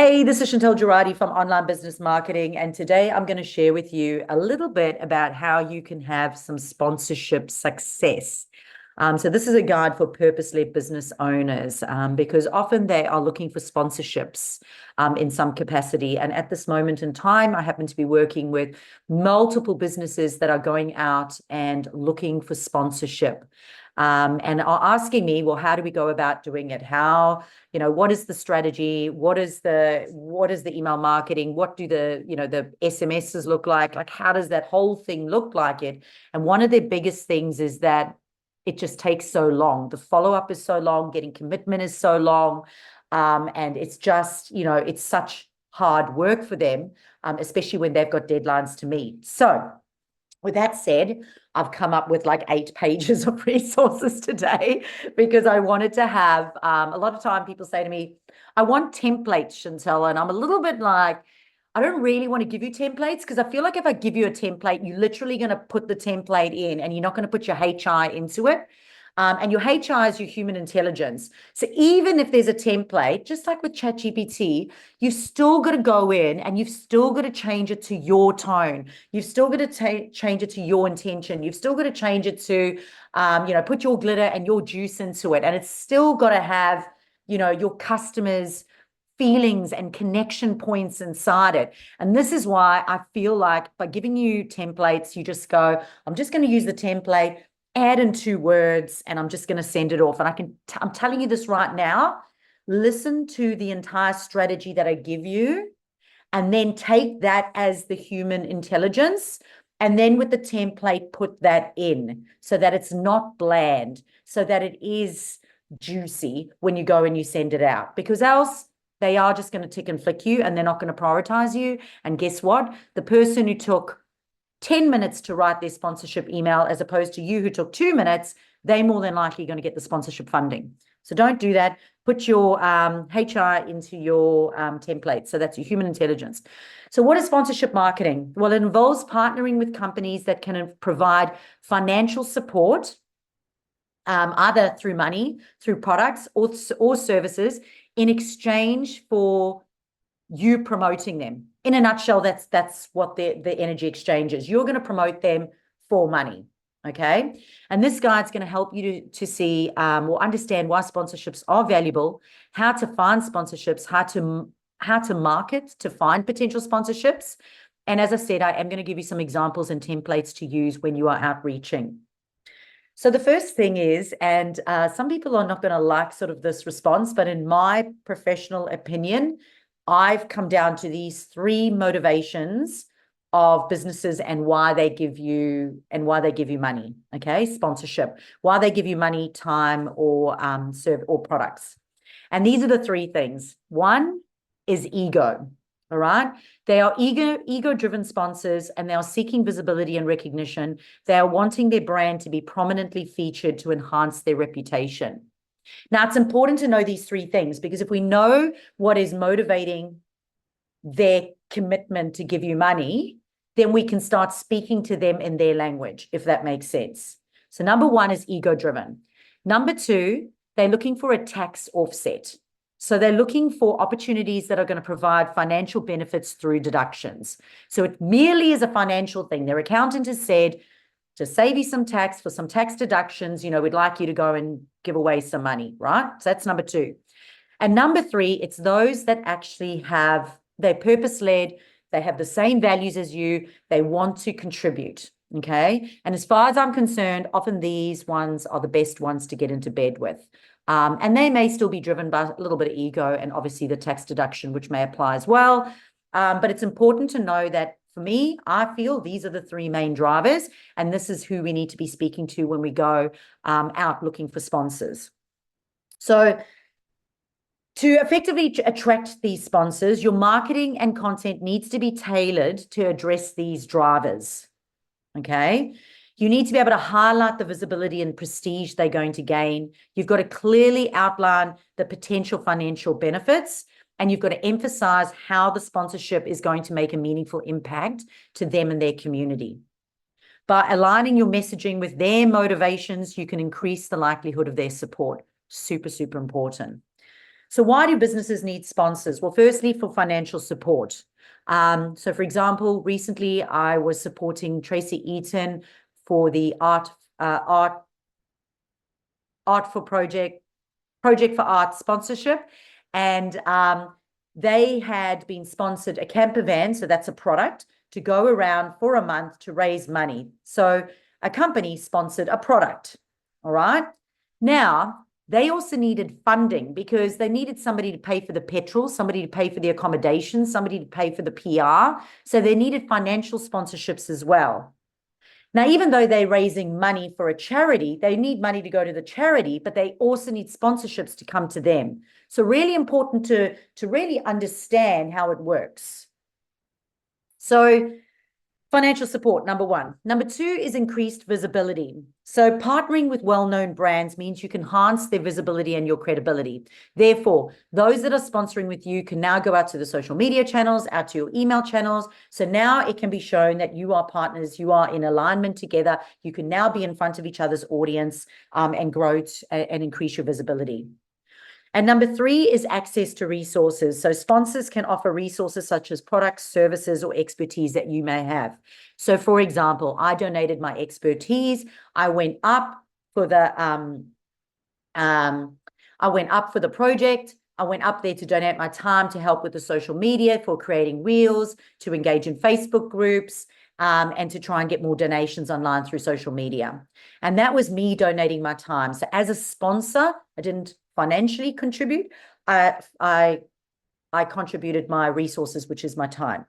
Hey, this is Chantel Girardi from Online Business Marketing, and today I'm going to share with you a little bit about how you can have some sponsorship success. So this is a guide for purpose-led business owners because often they are looking for sponsorships in some capacity. And at this moment in time, I happen to be working with multiple businesses that are going out and looking for sponsorship. And are asking me, well, how do we go about doing it? What is the strategy? What is the email marketing? What do the SMSs look like? Like, how does that whole thing look like it? And one of the biggest things is that it just takes so long. The follow-up is so long, getting commitment is so long. And it's just, it's such hard work for them, especially when they've got deadlines to meet. So with that said, I've come up with like 8 pages of resources today because I wanted to have, a lot of time people say to me, I want templates, Chantel. And I'm a little bit like, I don't really want to give you templates because I feel like if I give you a template, you're literally going to put the template in and you're not going to put your HI into it. And your HI is your human intelligence. So even if there's a template, just like with ChatGPT, you've still got to go in and you've still got to change it to your tone. You've still got to change it to your intention. You've still got to change it to, put your glitter and your juice into it. And it's still got to have, your customers' feelings and connection points inside it. And this is why I feel like by giving you templates, you just go, I'm just going to use the template, add in 2 words, and I'm just going to send it off. And I'm telling you this right now, listen to the entire strategy that I give you, and then take that as the human intelligence. And then with the template, put that in so that it's not bland, so that it is juicy when you go and you send it out, because else they are just going to tick and flick you and they're not going to prioritize you. And guess what? The person who took 10 minutes to write their sponsorship email as opposed to you who took 2 minutes, they more than likely going to get the sponsorship funding. So don't do that. Put your HR into your template. So that's your human intelligence. So what is sponsorship marketing? Well, it involves partnering with companies that can provide financial support, either through money, through products or services in exchange for you promoting them. In a nutshell, that's what the energy exchange is. You're going to promote them for money, okay? And this guide's going to help you to see or understand why sponsorships are valuable, how to find sponsorships, how to market to find potential sponsorships. And as I said, I am going to give you some examples and templates to use when you are outreaching. So the first thing is, and some people are not going to like sort of this response, but in my professional opinion, I've come down to these 3 motivations of businesses and why they give you money. Okay, sponsorship, why they give you money, time, or serve or products. And these are the 3 things. One is ego. All right. They are ego-driven sponsors, and they are seeking visibility and recognition. They are wanting their brand to be prominently featured to enhance their reputation. Now, it's important to know these 3 things, because if we know what is motivating their commitment to give you money, then we can start speaking to them in their language, if that makes sense. So number 1 is ego-driven. Number 2, they're looking for a tax offset. So they're looking for opportunities that are going to provide financial benefits through deductions. So it merely is a financial thing. Their accountant has said, to save you some tax for some tax deductions, we'd like you to go and give away some money, right? So that's number 2. And number 3, it's those that actually they're purpose-led, they have the same values as you, they want to contribute, okay? And as far as I'm concerned, often these ones are the best ones to get into bed with. And they may still be driven by a little bit of ego and obviously the tax deduction, which may apply as well. But it's important to know that for me, I feel these are the 3 main drivers, and this is who we need to be speaking to when we go out looking for sponsors. So to effectively attract these sponsors, your marketing and content needs to be tailored to address these drivers, okay? You need to be able to highlight the visibility and prestige they're going to gain. You've got to clearly outline the potential financial benefits, and you've got to emphasize how the sponsorship is going to make a meaningful impact to them and their community. By aligning your messaging with their motivations, you can increase the likelihood of their support. Super, super important. So why do businesses need sponsors? Well, firstly, for financial support. So for example, recently I was supporting Tracy Eaton for the art for project for art sponsorship. And they had been sponsored a camper van, so that's a product, to go around for a month to raise money. So a company sponsored a product. All right. Now, they also needed funding because they needed somebody to pay for the petrol, somebody to pay for the accommodation, somebody to pay for the PR. So they needed financial sponsorships as well. Now, even though they're raising money for a charity, they need money to go to the charity, but they also need sponsorships to come to them. So really important to really understand how it works. So financial support, number one. Number two is increased visibility. So partnering with well-known brands means you can enhance their visibility and your credibility. Therefore, those that are sponsoring with you can now go out to the social media channels, out to your email channels. So now it can be shown that you are partners, you are in alignment together. You can now be in front of each other's audience and grow and increase your visibility. And number three is access to resources. So sponsors can offer resources such as products, services, or expertise that you may have. So for example, I donated my expertise. I went up for the project. I went up there to donate my time to help with the social media, for creating reels, to engage in Facebook groups, and to try and get more donations online through social media. And that was me donating my time. So as a sponsor, I didn't financially contribute. I contributed my resources, which is my time.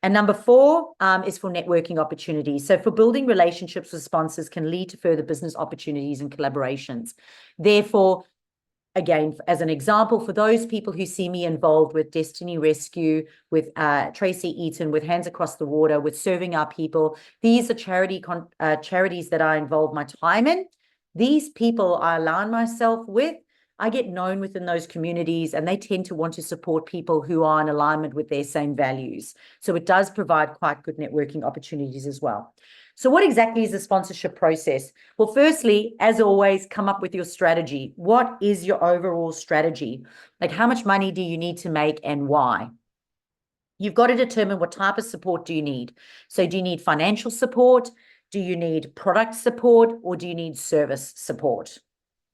And number four is for networking opportunities. So for building relationships with sponsors can lead to further business opportunities and collaborations. Therefore, again, as an example, for those people who see me involved with Destiny Rescue, with Tracy Eaton, with Hands Across the Water, with Serving Our People, these are charities that I involve my time in. These people I align myself with. I get known within those communities, and they tend to want to support people who are in alignment with their same values. So it does provide quite good networking opportunities as well. So what exactly is the sponsorship process? Well, firstly, as always, come up with your strategy. What is your overall strategy? Like, how much money do you need to make and why? You've got to determine what type of support do you need. So do you need financial support? Do you need product support? Or do you need service support?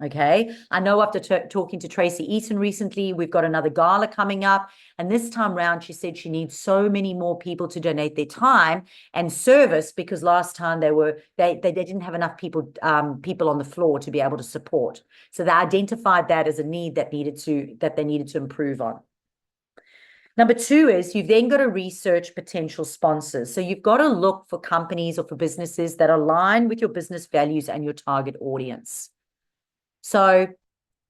Okay. I know after talking to Tracy Eaton recently, we've got another gala coming up. And this time round, she said she needs so many more people to donate their time and service, because last time they didn't have enough people on the floor to be able to support. So they identified that as a need that they needed to improve on. Number two is you've then got to research potential sponsors. So you've got to look for companies or for businesses that align with your business values and your target audience. So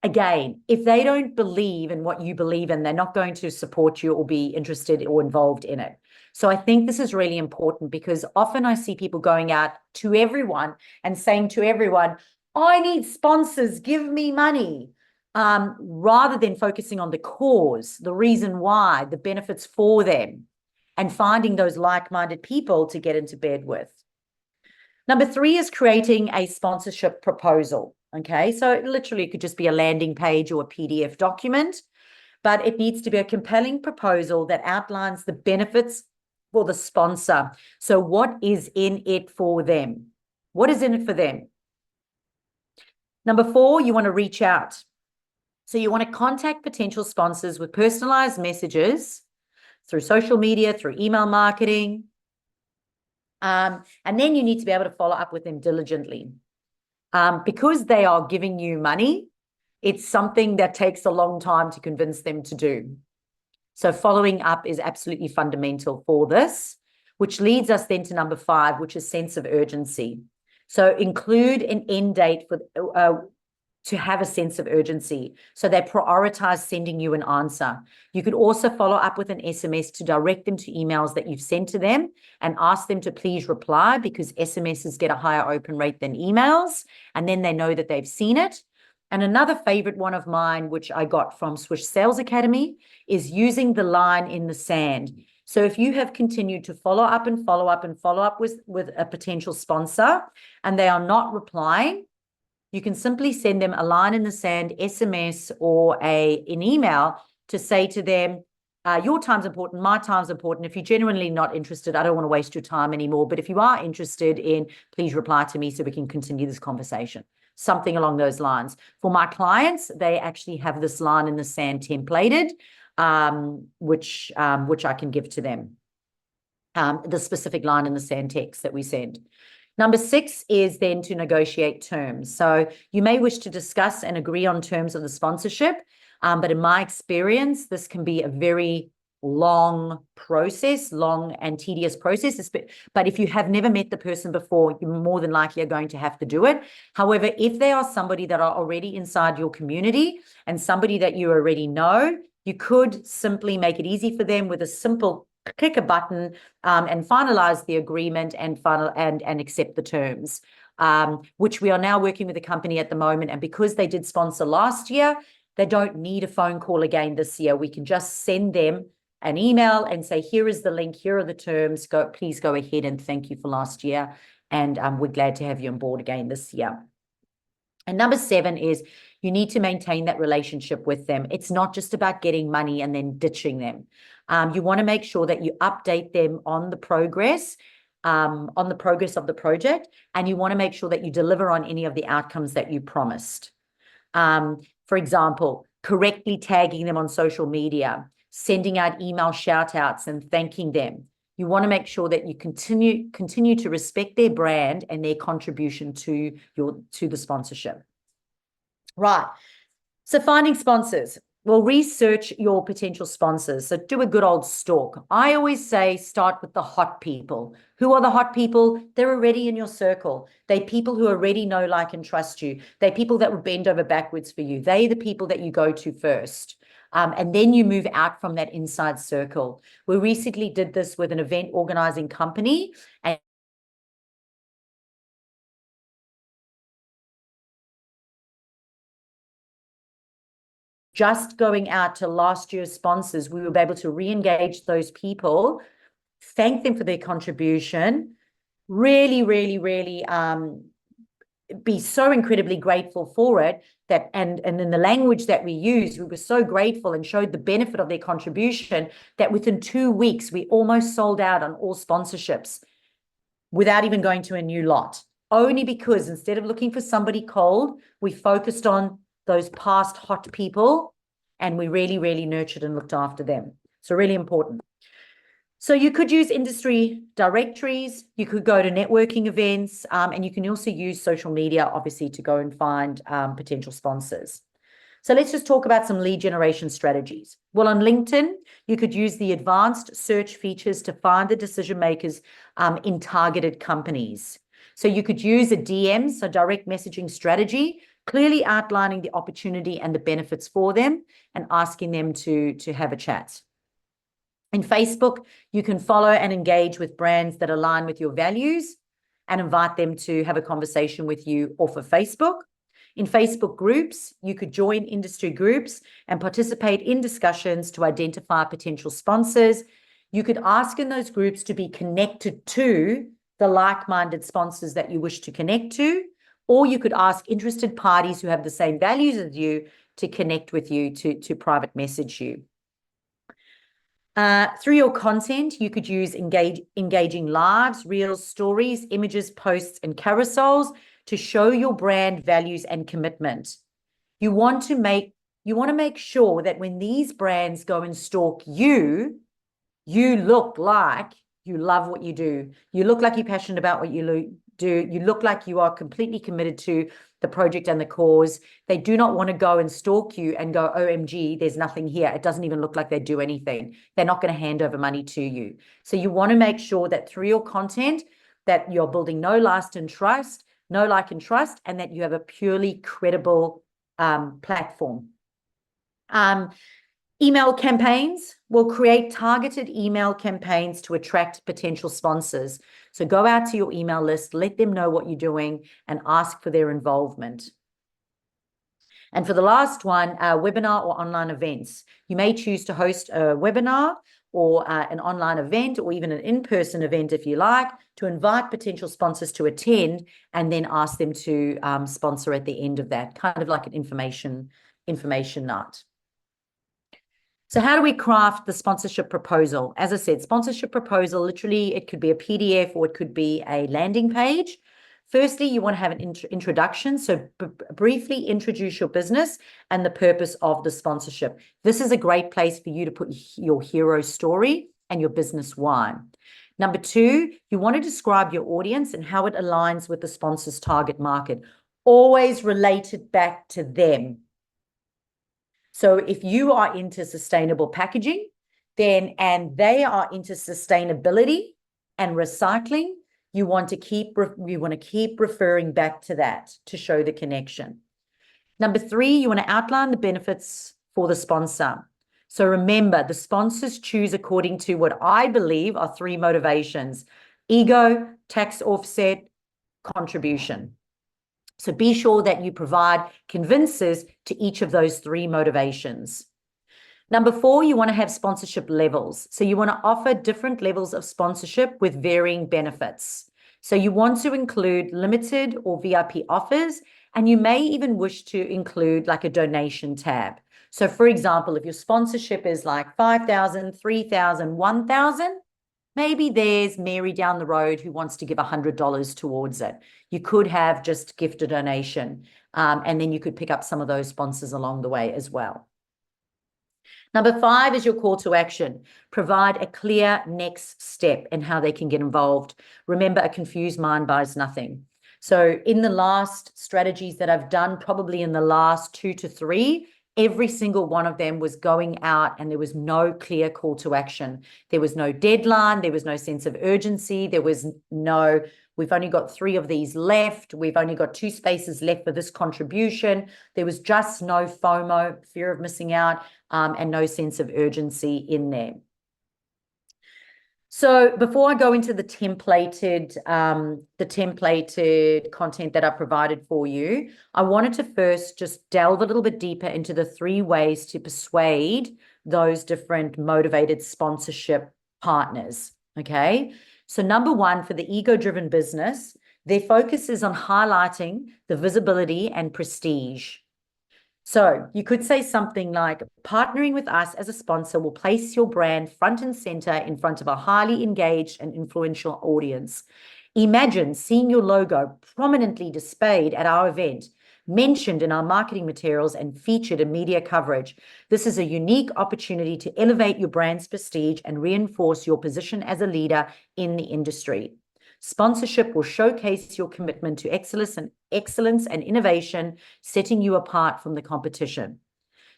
again, if they don't believe in what you believe in, they're not going to support you or be interested or involved in it. So I think this is really important, because often I see people going out to everyone and saying to everyone, I need sponsors, give me money, rather than focusing on the cause, the reason why, the benefits for them, and finding those like-minded people to get into bed with. Number three is creating a sponsorship proposal. Okay, so literally it could just be a landing page or a PDF document, but it needs to be a compelling proposal that outlines the benefits for the sponsor. So what is in it for them? What is in it for them? Number four, you want to reach out. So you want to contact potential sponsors with personalized messages through social media, through email marketing. And then you need to be able to follow up with them diligently. Because they are giving you money, it's something that takes a long time to convince them to do. So following up is absolutely fundamental for this, which leads us then to number five, which is sense of urgency. So include an end date to have a sense of urgency. So they prioritize sending you an answer. You could also follow up with an SMS to direct them to emails that you've sent to them and ask them to please reply, because SMSs get a higher open rate than emails, and then they know that they've seen it. And another favorite one of mine, which I got from Swish Sales Academy, is using the line in the sand. So if you have continued to follow up and follow up and follow up with a potential sponsor, and they are not replying, you can simply send them a line in the sand, SMS, or an email to say to them, your time's important, my time's important. If you're genuinely not interested, I don't want to waste your time anymore. But if you are interested in, please reply to me so we can continue this conversation. Something along those lines. For my clients, they actually have this line in the sand templated, which I can give to them. The specific line in the sand text that we send. Number 6 is then to negotiate terms. So you may wish to discuss and agree on terms of the sponsorship, but in my experience, this can be a very long process, long and tedious process. But if you have never met the person before, you more than likely are going to have to do it. However, if they are somebody that are already inside your community and somebody that you already know, you could simply make it easy for them with a simple click a button and finalize the agreement and accept the terms, which we are now working with the company at the moment. And because they did sponsor last year, they don't need a phone call again this year. We can just send them an email and say, here is the link, here are the terms, please go ahead and thank you for last year. And we're glad to have you on board again this year. And number 7 is you need to maintain that relationship with them. It's not just about getting money and then ditching them. You want to make sure that you update them on the progress of the project, and you want to make sure that you deliver on any of the outcomes that you promised. For example, correctly tagging them on social media, sending out email shout outs and thanking them. You want to make sure that you continue to respect their brand and their contribution to the sponsorship. Right. So finding sponsors. Well, research your potential sponsors. So do a good old stalk. I always say start with the hot people. Who are the hot people? They're already in your circle. They're people who already know, like, and trust you. They're people that would bend over backwards for you. They're the people that you go to first. And then you move out from that inside circle. We recently did this with an event organizing company, and just going out to last year's sponsors, we were able to re-engage those people, thank them for their contribution, really, really, really be so incredibly grateful for it, that and in the language that we used, we were so grateful and showed the benefit of their contribution that within 2 weeks, we almost sold out on all sponsorships without even going to a new lot, only because instead of looking for somebody cold, we focused on those past hot people and we really, really nurtured and looked after them. So really important. So you could use industry directories, you could go to networking events, and you can also use social media, obviously, to go and find potential sponsors. So let's just talk about some lead generation strategies. Well, on LinkedIn, you could use the advanced search features to find the decision makers in targeted companies. So you could use a DM, so direct messaging strategy, clearly outlining the opportunity and the benefits for them and asking them to have a chat. In Facebook, you can follow and engage with brands that align with your values and invite them to have a conversation with you off of Facebook. In Facebook groups, you could join industry groups and participate in discussions to identify potential sponsors. You could ask in those groups to be connected to the like-minded sponsors that you wish to connect to, or you could ask interested parties who have the same values as you to connect with you, to private message you. Through your content, you could use engaging lives, reels, stories, images, posts, and carousels to show your brand values and commitment. You want to make sure that when these brands go and stalk you, you look like you love what you do. You look like you're passionate about what you do. You look like you are completely committed to the project and the cause. They do not want to go and stalk you and go, OMG, there's nothing here. It doesn't even look like they do anything. They're not going to hand over money to you. So you want to make sure that through your content that you're building no like and trust, and that you have a purely credible platform. Email campaigns will create targeted email campaigns to attract potential sponsors. So go out to your email list, let them know what you're doing, and ask for their involvement. And for the last one, webinar or online events. You may choose to host a webinar or an online event, or even an in-person event if you like, to invite potential sponsors to attend and then ask them to sponsor at the end of that, kind of like an information night. So how do we craft the sponsorship proposal? As I said, sponsorship proposal, literally, it could be a PDF or it could be a landing page. Firstly, you want to have an introduction. So briefly introduce your business and the purpose of the sponsorship. This is a great place for you to put your hero story and your business why. Number two, you want to describe your audience and how it aligns with the sponsor's target market. Always relate it back to them. So if you are into sustainable packaging, and they are into sustainability and recycling, you want to keep referring back to that to show the connection. Number three, you want to outline the benefits for the sponsor. So remember, the sponsors choose according to what I believe are three motivations: ego, tax offset, contribution. So be sure that you provide convincers to each of those three motivations. Number four, you want to have sponsorship levels. So you want to offer different levels of sponsorship with varying benefits. So you want to include limited or VIP offers, and you may even wish to include like a donation tab. So for example, if your sponsorship is like 5,000, 3,000, 1,000, maybe there's Mary down the road who wants to give $100 towards it. You could have just gift a donation, and then you could pick up some of those sponsors along the way as well. Number five is your call to action. Provide a clear next step and how they can get involved. Remember, a confused mind buys nothing. So in the last strategies that I've done, probably in the last 2 to 3, every single one of them was going out and there was no clear call to action. There was no deadline. There was no sense of urgency. There was no, we've only got 3 of these left. We've only got 2 spaces left for this contribution. There was just no FOMO, fear of missing out, and no sense of urgency in there. So before I go into the templated content that I provided for you, I wanted to first just delve a little bit deeper into the 3 ways to persuade those different motivated sponsorship partners. Okay. So number 1, for the ego-driven business, their focus is on highlighting the visibility and prestige. So you could say something like, partnering with us as a sponsor will place your brand front and center in front of a highly engaged and influential audience. Imagine seeing your logo prominently displayed at our event, mentioned in our marketing materials, and featured in media coverage. This is a unique opportunity to elevate your brand's prestige and reinforce your position as a leader in the industry. Sponsorship will showcase your commitment to excellence and innovation, setting you apart from the competition.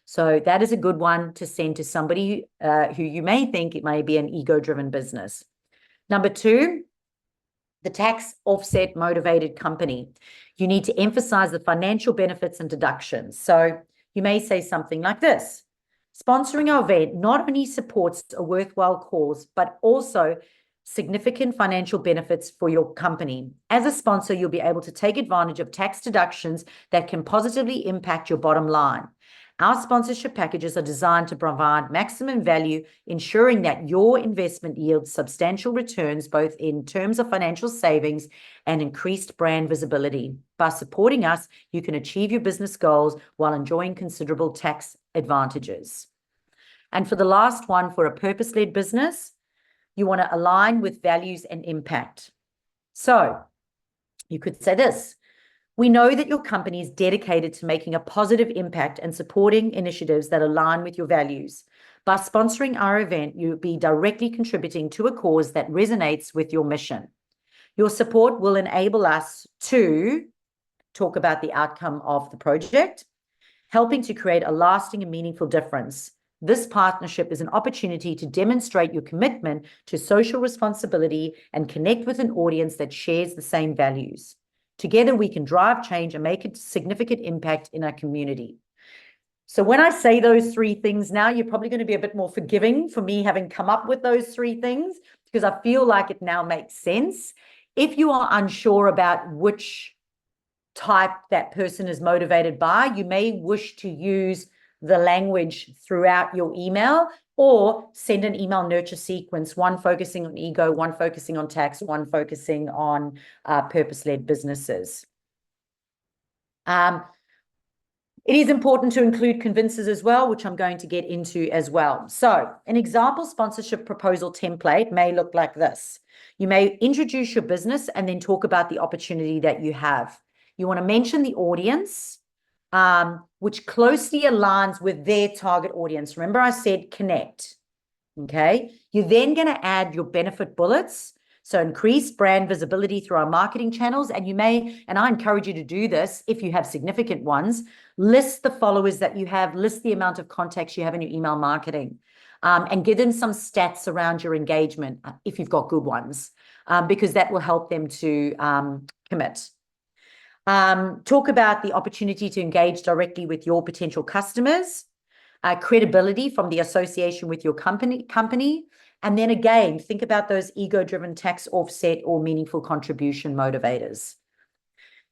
So that is a good one to send to somebody who you may think it may be an ego-driven business. Number 2, the tax offset motivated company. You need to emphasize the financial benefits and deductions. So you may say something like this: sponsoring our event not only supports a worthwhile cause, but also significant financial benefits for your company. As a sponsor, you'll be able to take advantage of tax deductions that can positively impact your bottom line. Our sponsorship packages are designed to provide maximum value, ensuring that your investment yields substantial returns, both in terms of financial savings and increased brand visibility. By supporting us, you can achieve your business goals while enjoying considerable tax advantages. And for the last one, for a purpose-led business, you want to align with values and impact. So you could say this: we know that your company is dedicated to making a positive impact and supporting initiatives that align with your values. By sponsoring our event, you'll be directly contributing to a cause that resonates with your mission. Your support will enable us to talk about the outcome of the project, helping to create a lasting and meaningful difference. This partnership is an opportunity to demonstrate your commitment to social responsibility and connect with an audience that shares the same values. Together, we can drive change and make a significant impact in our community. So when I say those 3 things now, you're probably going to be a bit more forgiving for me having come up with those 3 things, because I feel like it now makes sense. If you are unsure about which type that person is motivated by, you may wish to use the language throughout your email, or send an email nurture sequence, one focusing on ego, one focusing on tax, one focusing on purpose-led businesses. It is important to include convinces as well, which I'm going to get into as well. So an example sponsorship proposal template may look like this. You may introduce your business and then talk about the opportunity that you have. You want to mention the audience, which closely aligns with their target audience. Remember, I said connect. Okay. You're then going to add your benefit bullets. So increase brand visibility through our marketing channels. And you may, and I encourage you to do this if you have significant ones, list the followers that you have, list the amount of contacts you have in your email marketing, and give them some stats around your engagement if you've got good ones, because that will help them to commit. Talk about the opportunity to engage directly with your potential customers, credibility from the association with your company. And then again, think about those ego-driven tax offset or meaningful contribution motivators.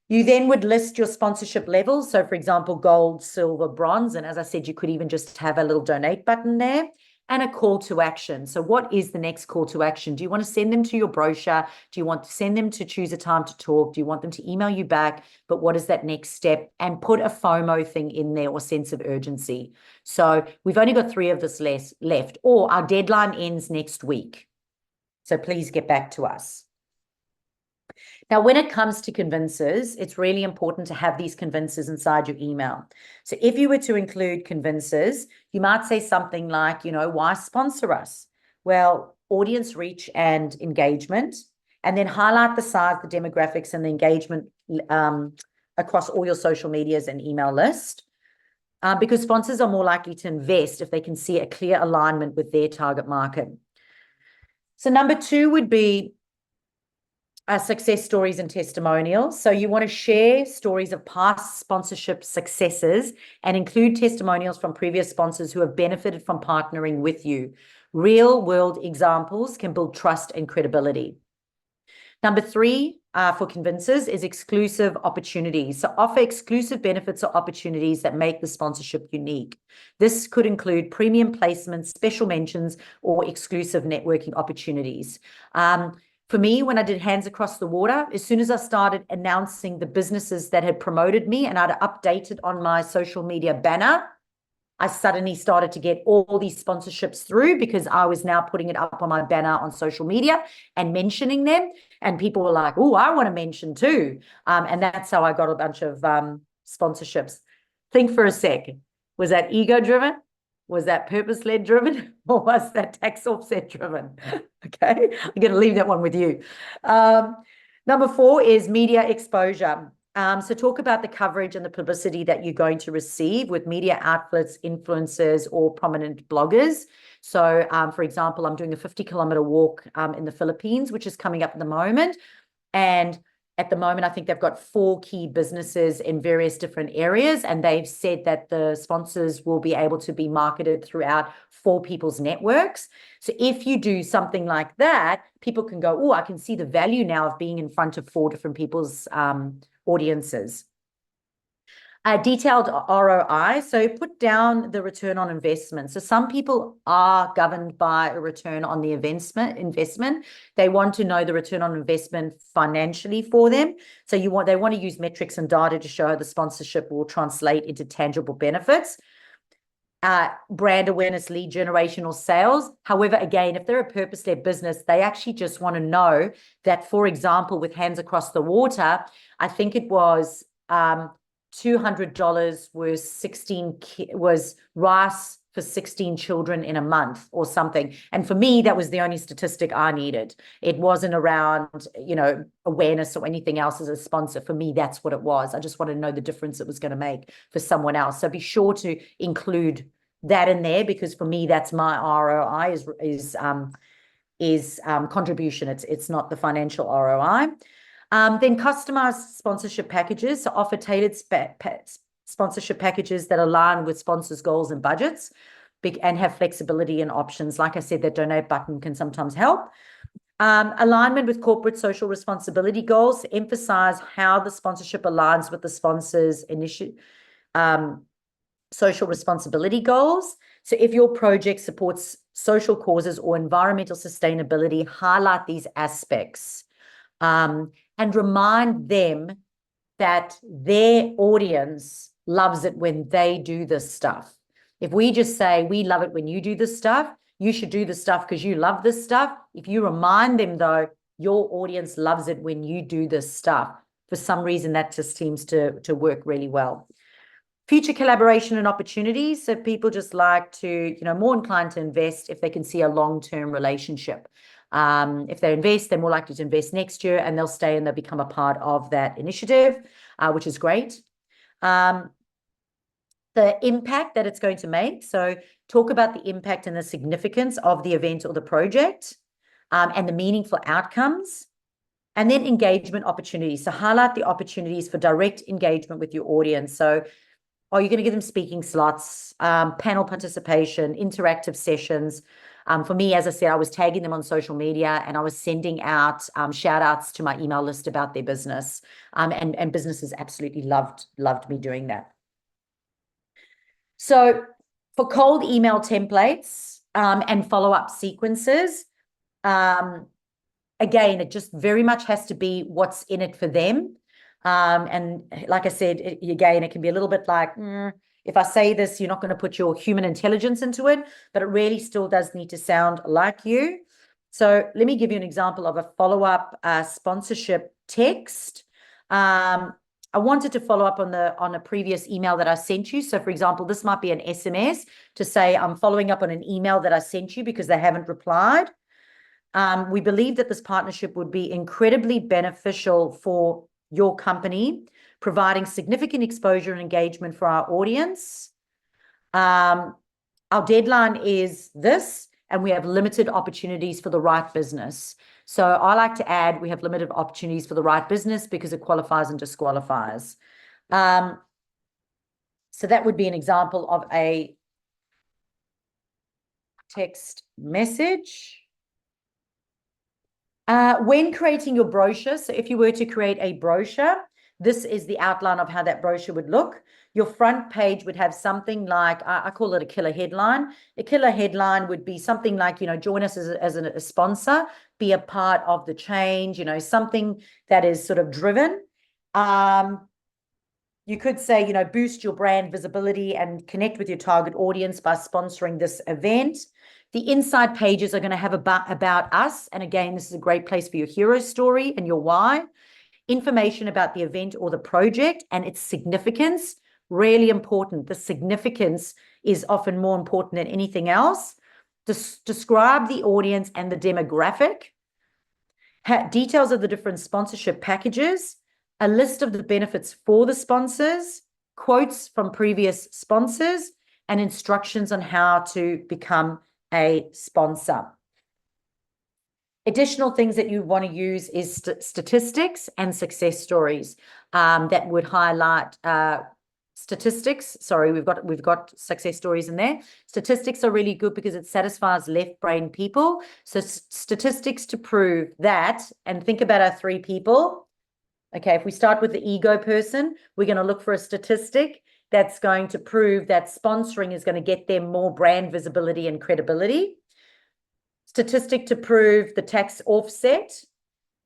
You then would list your sponsorship levels. So for example, gold, silver, bronze. And as I said, you could even just have a little donate button there and a call to action. So what is the next call to action? Do you want to send them to your brochure? Do you want to send them to choose a time to talk? Do you want them to email you back? But what is that next step? And put a FOMO thing in there, or sense of urgency. So we've only got 3 of this left, or our deadline ends next week. So please get back to us. Now, when it comes to convinces, it's really important to have these convinces inside your email. So if you were to include convinces, you might say something like, why sponsor us? Well, audience reach and engagement, and then highlight the size, the demographics, and the engagement across all your social medias and email list. Because sponsors are more likely to invest if they can see a clear alignment with their target market. So number 2 would be success stories and testimonials. So you want to share stories of past sponsorship successes and include testimonials from previous sponsors who have benefited from partnering with you. Real world examples can build trust and credibility. Number 3 for convinces is exclusive opportunities. So offer exclusive benefits or opportunities that make the sponsorship unique. This could include premium placements, special mentions, or exclusive networking opportunities. For me, when I did Hands Across the Water, as soon as I started announcing the businesses that had promoted me and I'd updated on my social media banner, I suddenly started to get all these sponsorships through, because I was now putting it up on my banner on social media and mentioning them. And people were like, oh, I want to mention too. And that's how I got a bunch of sponsorships. Think for a second. Was that ego-driven? Was that purpose-led driven? Or was that tax offset driven? Okay, I'm going to leave that one with you. Number 4 is media exposure. So talk about the coverage and the publicity that you're going to receive with media outlets, influencers, or prominent bloggers. So, for example, I'm doing a 50-kilometer walk in the Philippines, which is coming up at the moment. And at the moment, I think they've got 4 key businesses in various different areas, and they've said that the sponsors will be able to be marketed throughout 4 people's networks. So if you do something like that, people can go, oh, I can see the value now of being in front of 4 different people's audiences. Detailed ROI, so put down the return on investment. So some people are governed by a return on the investment. They want to know the return on investment financially for them. So they want to use metrics and data to show how the sponsorship will translate into tangible benefits. Brand awareness, lead generation, or sales. However, again, if they're a purpose-led business, they actually just want to know that, for example, with Hands Across the Water, I think it was $200 was rice for 16 children in a month or something. And for me, that was the only statistic I needed. It wasn't around, awareness or anything else as a sponsor. For me, that's what it was. I just wanted to know the difference it was going to make for someone else. So be sure to include that in there, because for me, that's my ROI is contribution. It's not the financial ROI. Then customized sponsorship packages, so offer tailored sponsorship packages that align with sponsors' goals and budgets, and have flexibility and options. Like I said, that donate button can sometimes help. Alignment with corporate social responsibility goals, emphasize how the sponsorship aligns with the sponsor's social responsibility goals. So if your project supports social causes or environmental sustainability, highlight these aspects, and remind them that their audience loves it when they do this stuff. If we just say, we love it when you do this stuff, you should do this stuff because you love this stuff. If you remind them, though, your audience loves it when you do this stuff, for some reason, that just seems to work really well. Future collaboration and opportunities. So people just like to, more inclined to invest if they can see a long-term relationship. If they invest, they're more likely to invest next year, and they'll stay and they'll become a part of that initiative, which is great. The impact that it's going to make. So talk about the impact and the significance of the event or the project, and the meaningful outcomes. And then engagement opportunities. So highlight the opportunities for direct engagement with your audience. So are you going to give them speaking slots, panel participation, interactive sessions? For me, as I said, I was tagging them on social media, and I was sending out shout outs to my email list about their business. And businesses absolutely loved me doing that. So for cold email templates and follow-up sequences, again, it just very much has to be what's in it for them. And like I said, again, it can be a little bit like, if I say this, you're not going to put your human intelligence into it, but it really still does need to sound like you. So let me give you an example of a follow-up sponsorship text. I wanted to follow up on a previous email that I sent you. So for example, this might be an SMS to say, I'm following up on an email that I sent you because they haven't replied. We believe that this partnership would be incredibly beneficial for your company, providing significant exposure and engagement for our audience. Our deadline is this, and we have limited opportunities for the right business. So I like to add, we have limited opportunities for the right business because it qualifies and disqualifies. So that would be an example of a text message. When creating your brochure, so if you were to create a brochure, this is the outline of how that brochure would look. Your front page would have something like, I call it a killer headline. A killer headline would be something like, join us as a sponsor, be a part of the change, something that is sort of driven. You could say, boost your brand visibility and connect with your target audience by sponsoring this event. The inside pages are going to have about us. And again, this is a great place for your hero story and your why. Information about the event or the project and its significance, really important. The significance is often more important than anything else. Describe the audience and the demographic. Details of the different sponsorship packages. A list of the benefits for the sponsors, quotes from previous sponsors, and instructions on how to become a sponsor. Additional things that you want to use is statistics and success stories that would highlight statistics. Sorry, we've got success stories in there. Statistics are really good because it satisfies left brain people. So statistics to prove that, and think about our 3 people. Okay, if we start with the ego person, we're going to look for a statistic that's going to prove that sponsoring is going to get them more brand visibility and credibility. Statistic to prove the tax offset.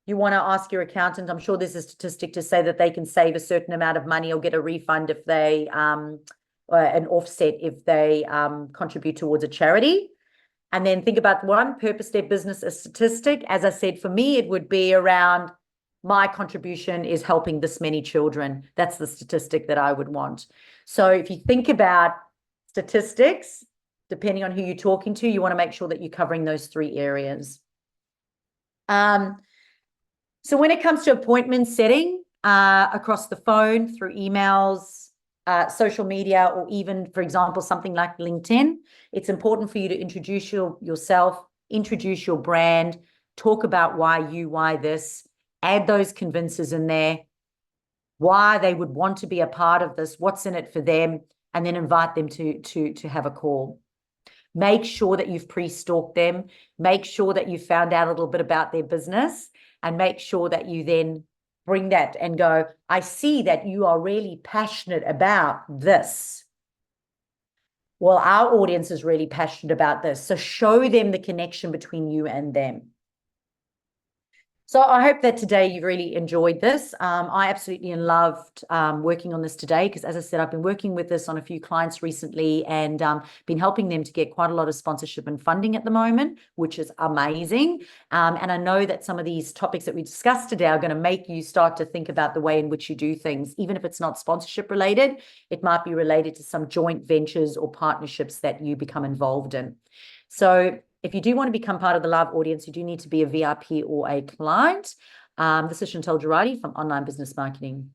You want to ask your accountant, I'm sure there's a statistic to say that they can save a certain amount of money or get a refund if they, an offset if they contribute towards a charity. And then think about one, purpose-led business, a statistic. As I said, for me, it would be around my contribution is helping this many children. That's the statistic that I would want. So if you think about statistics, depending on who you're talking to, you want to make sure that you're covering those 3 areas. So when it comes to appointment setting across the phone, through emails, social media, or even, for example, something like LinkedIn, it's important for you to introduce yourself, introduce your brand, talk about why this, add those convincers in there, why they would want to be a part of this, what's in it for them, and then invite them to have a call. Make sure that you've pre-stalked them. Make sure that you've found out a little bit about their business, and make sure that you then bring that and go, I see that you are really passionate about this. Well, our audience is really passionate about this. So show them the connection between you and them. So I hope that today you really enjoyed this. I absolutely loved working on this today because, as I said, I've been working with this on a few clients recently and been helping them to get quite a lot of sponsorship and funding at the moment, which is amazing. And I know that some of these topics that we discussed today are going to make you start to think about the way in which you do things, even if it's not sponsorship related. It might be related to some joint ventures or partnerships that you become involved in. So if you do want to become part of the live audience, you do need to be a VIP or a client. This is Chantal Girardi from Online Business Marketing.